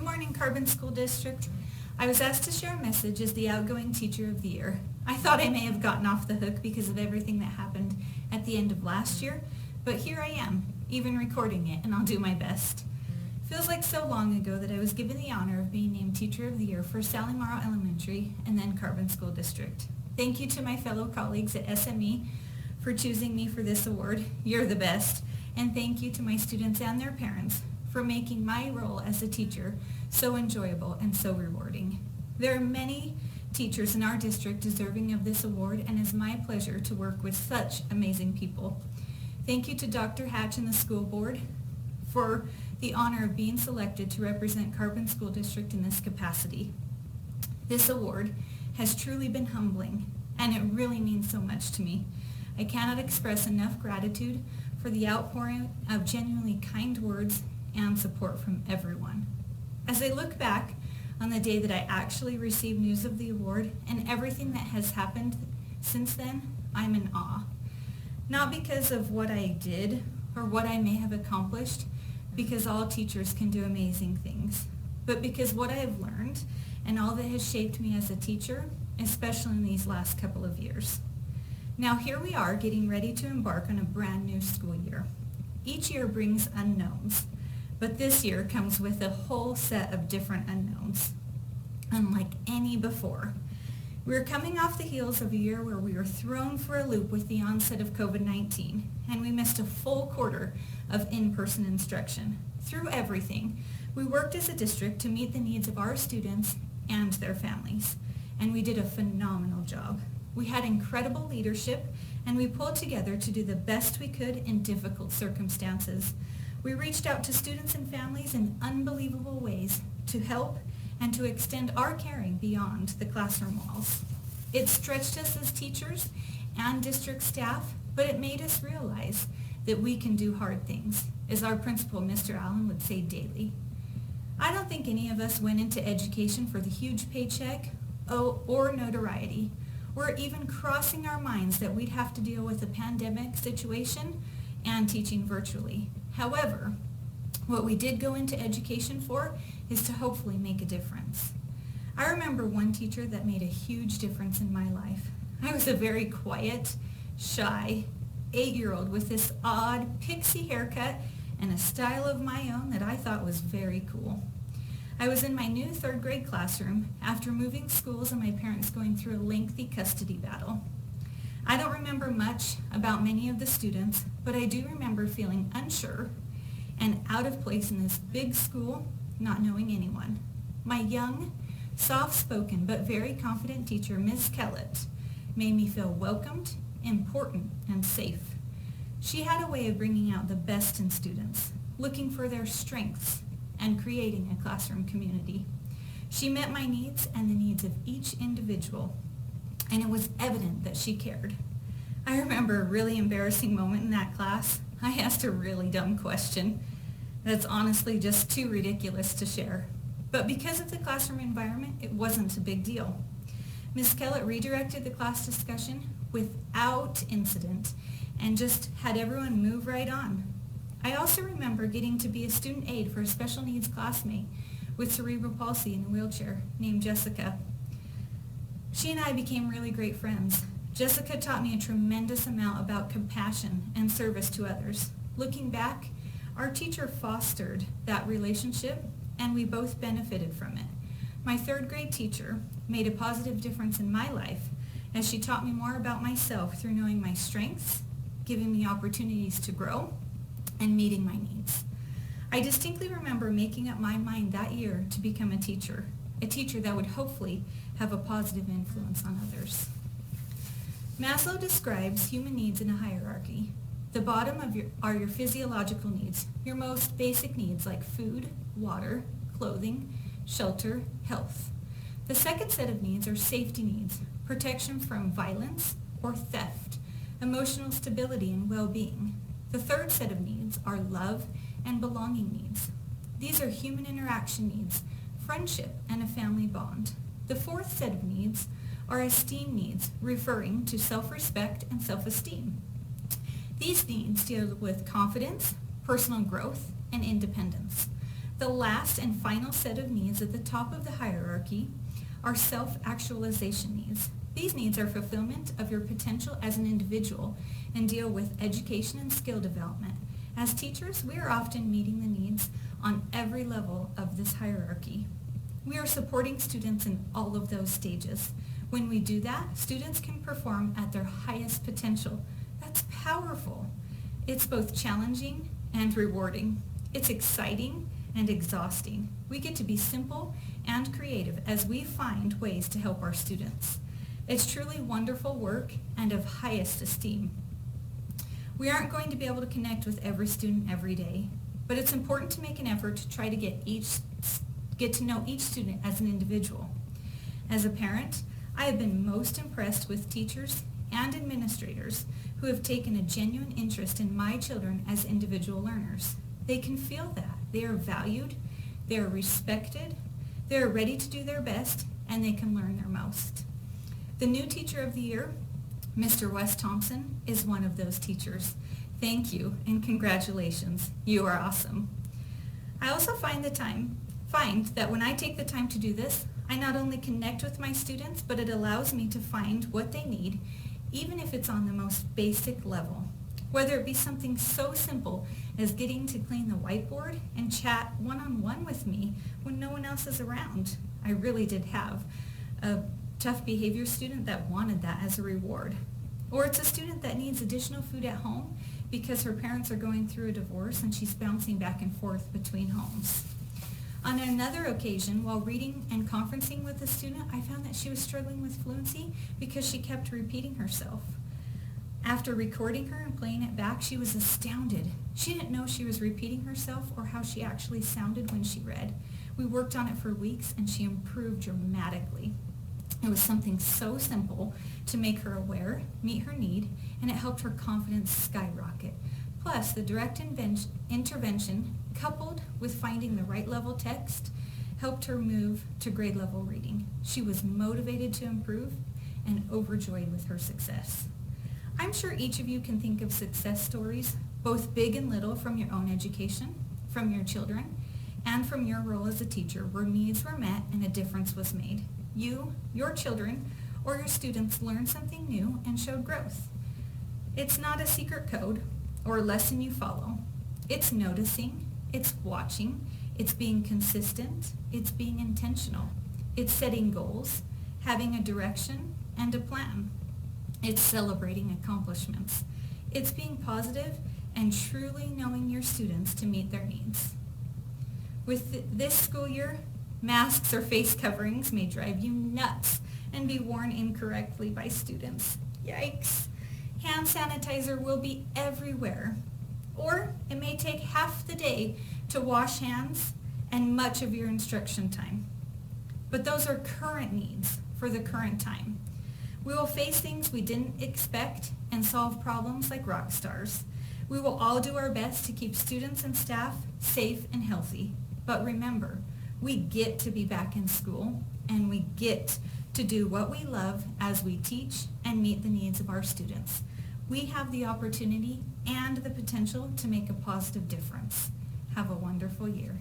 Good morning, Carbon School District. I was asked to share a message as the outgoing Teacher of the Year. I thought I may have gotten off the hook because of everything that happened at the end of last year, but here I am, even recording it, and I'll do my best. Feels like so long ago that I was given the honor of being named Teacher of the Year for Sally Morrow Elementary and then Carbon School District. Thank you to my fellow colleagues at SME for choosing me for this award. You're the best. And thank you to my students and their parents for making my role as a teacher so enjoyable and so rewarding. There are many teachers in our district deserving of this award, and it's my pleasure to work with such amazing people. Thank you to Dr. Hatch and the school board for the honor of being selected to represent Carbon School District in this capacity. This award has truly been humbling, and it really means so much to me. I cannot express enough gratitude for the outpouring of genuinely kind words and support from everyone. As I look back on the day that I actually received news of the award and everything that has happened since then, I'm in awe. Not because of what I did or what I may have accomplished, because all teachers can do amazing things, but because what I have learned and all that has shaped me as a teacher, especially in these last couple of years. Now here we are getting ready to embark on a brand new school year. Each year brings unknowns, but this year comes with a whole set of different unknowns, unlike any before. We're coming off the heels of a year where we were thrown for a loop with the onset of COVID-19, and we missed a full quarter of in-person instruction. Through everything, we worked as a district to meet the needs of our students and their families, and we did a phenomenal job. We had incredible leadership, and we pulled together to do the best we could in difficult circumstances. We reached out to students and families in unbelievable ways to help and to extend our caring beyond the classroom walls. It stretched us as teachers and district staff, but it made us realize that we can do hard things, as our principal, Mr. Allen, would say daily. I don't think any of us went into education for the huge paycheck or notoriety, or even crossing our minds that we'd have to deal with a pandemic situation and teaching virtually. However, what we did go into education for is to hopefully make a difference. I remember one teacher that made a huge difference in my life. I was a very quiet, shy 8-year-old with this odd pixie haircut and a style of my own that I thought was very cool. I was in my new 3rd grade classroom after moving schools and my parents going through a lengthy custody battle. I don't remember much about many of the students, but I do remember feeling unsure and out of place in this big school, not knowing anyone. My young, soft-spoken, but very confident teacher, Ms. Kellett, made me feel welcomed, important, and safe. She had a way of bringing out the best in students, looking for their strengths, and creating a classroom community. She met my needs and the needs of each individual, and it was evident that she cared. I remember a really embarrassing moment in that class. I asked a really dumb question that's honestly just too ridiculous to share. But because of the classroom environment, it wasn't a big deal. Ms. Kellett redirected the class discussion without incident and just had everyone move right on. I also remember getting to be a student aide for a special needs classmate with cerebral palsy in a wheelchair named Jessica. She and I became really great friends. Jessica taught me a tremendous amount about compassion and service to others. Looking back, our teacher fostered that relationship, and we both benefited from it. My 3rd grade teacher made a positive difference in my life as she taught me more about myself through knowing my strengths, giving me opportunities to grow, and meeting my needs. I distinctly remember making up my mind that year to become a teacher that would hopefully have a positive influence on others. Maslow describes human needs in a hierarchy. The bottom are your physiological needs, your most basic needs like food, water, clothing, shelter, health. The second set of needs are safety needs, protection from violence or theft, emotional stability and well-being. The third set of needs are love and belonging needs. These are human interaction needs, friendship, and a family bond. The fourth set of needs are esteem needs, referring to self-respect and self-esteem. These needs deal with confidence, personal growth, and independence. The last and final set of needs at the top of the hierarchy are self-actualization needs. These needs are fulfillment of your potential as an individual and deal with education and skill development. As teachers, we are often meeting the needs on every level of this hierarchy. We are supporting students in all of those stages. When we do that, students can perform at their highest potential. That's powerful. It's both challenging and rewarding. It's exciting and exhausting. We get to be simple and creative as we find ways to help our students. It's truly wonderful work and of highest esteem. We aren't going to be able to connect with every student every day, but it's important to make an effort to try to get to know each student as an individual. As a parent, I have been most impressed with teachers and administrators who have taken a genuine interest in my children as individual learners. They can feel that. They are valued, they are respected, they are ready to do their best, and they can learn their most. The new Teacher of the Year, Mr. Wes Thompson, is one of those teachers. Thank you and congratulations. You are awesome. I also find that when I take the time to do this, I not only connect with my students, but it allows me to find what they need, even if it's on the most basic level. Whether it be something so simple as getting to clean the whiteboard and chat one-on-one with me when no one else is around. I really did have a tough behavior student that wanted that as a reward. Or it's a student that needs additional food at home because her parents are going through a divorce and she's bouncing back and forth between homes. On another occasion, while reading and conferencing with a student, I found that she was struggling with fluency because she kept repeating herself. After recording her and playing it back, she was astounded. She didn't know she was repeating herself or how she actually sounded when she read. We worked on it for weeks and she improved dramatically. It was something so simple to make her aware, meet her need, and it helped her confidence skyrocket. Plus, the direct intervention, coupled with finding the right level text, helped her move to grade level reading. She was motivated to improve and overjoyed with her success. I'm sure each of you can think of success stories, both big and little, from your own education, from your children, and from your role as a teacher, where needs were met and a difference was made. You, your children, or your students learned something new and showed growth. It's not a secret code or a lesson you follow. It's noticing, it's watching, it's being consistent, it's being intentional. It's setting goals, having a direction and a plan. It's celebrating accomplishments. It's being positive and truly knowing your students to meet their needs. With this school year, masks or face coverings may drive you nuts and be worn incorrectly by students. Yikes. Hand sanitizer will be everywhere. Or it may take half the day to wash hands and much of your instruction time. But those are current needs for the current time. We will face things we didn't expect and solve problems like rock stars. We will all do our best to keep students and staff safe and healthy. But remember, we get to be back in school and we get to do what we love as we teach and meet the needs of our students. We have the opportunity and the potential to make a positive difference. Have a wonderful year.